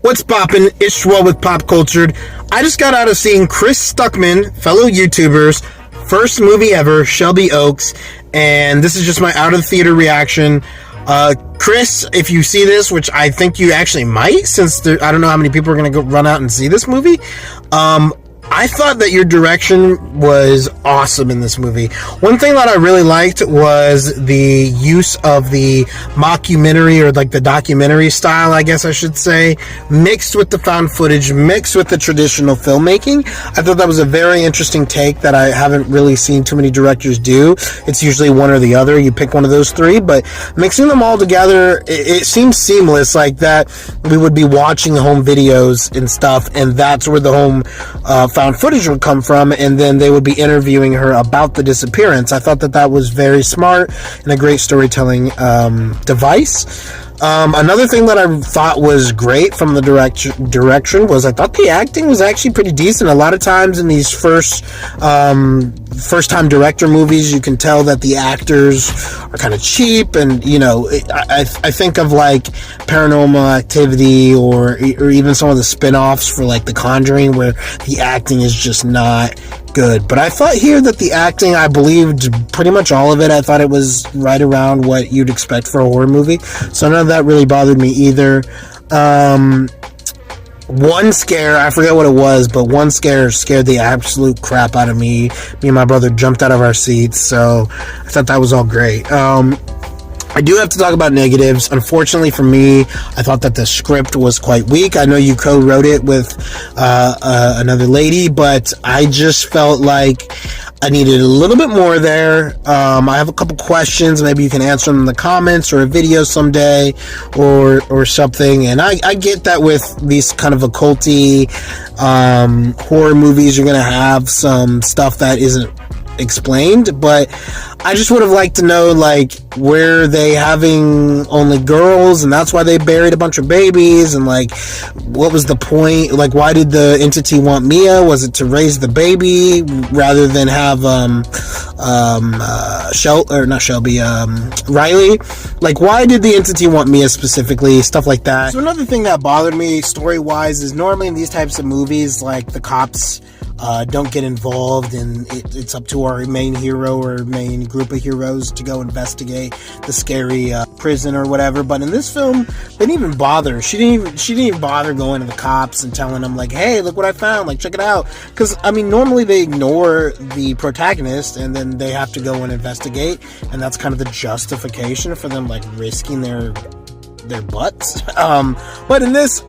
What's poppin'? It's Shwa with Pop Cultured. I just got out of seeing Chris Stuckmann, fellow YouTuber's first movie ever, Shelby Oaks, and this is just my out of theater reaction. Chris, if you see this, which I think you actually might, since I don't know how many people are going to go run out and see this movie, I thought that your direction was awesome in this movie. One thing that I really liked was the use of the mockumentary, or like the documentary style, I guess I should say, mixed with the found footage, mixed with the traditional filmmaking. I thought that was a very interesting take that I haven't really seen too many directors do. It's usually one or the other. You pick one of those three, but mixing them all together, it seems seamless, like that we would be watching home videos and stuff, and that's where the home found footage would come from, and then they would be interviewing her about the disappearance. I thought that that was very smart and a great storytelling device. Another thing that I thought was great from the direction was I thought the acting was actually pretty decent. A lot of times in these first-time director movies, you can tell that the actors are kind of cheap, and I think of like Paranormal Activity or even some of the spin-offs for like The Conjuring, where the acting is just not good. But I thought here that the acting, I believed pretty much all of it. I thought it was right around what you'd expect for a horror movie, so none of that really bothered me either. One scare, I forget what it was, but one scare scared the absolute crap out of me. Me and my brother jumped out of our seats, so I thought that was all great. I do have to talk about negatives. Unfortunately for me, I thought that the script was quite weak. I know you co-wrote it with another lady, but I just felt like I needed a little bit more there. I have a couple questions. Maybe you can answer them in the comments or a video someday or something. And I get that with these kind of occulty horror movies, you're going to have some stuff that isn't explained, but I just would have liked to know, like, were they having only girls and that's why they buried a bunch of babies, and like what was the point? Like, why did the entity want Mia? Was it to raise the baby rather than have Riley? Like, why did the entity want Mia specifically? Stuff like that. So another thing that bothered me story wise is normally in these types of movies, like, the cops don't get involved, and it's up to our main hero or main group of heroes to go investigate the scary prison or whatever. But in this film, they didn't even bother. She didn't even bother going to the cops and telling them, like, hey, look what I found, like, check it out. Because I mean, normally they ignore the protagonist and then they have to go and investigate, and that's kind of the justification for them, like, risking their butts. But in this,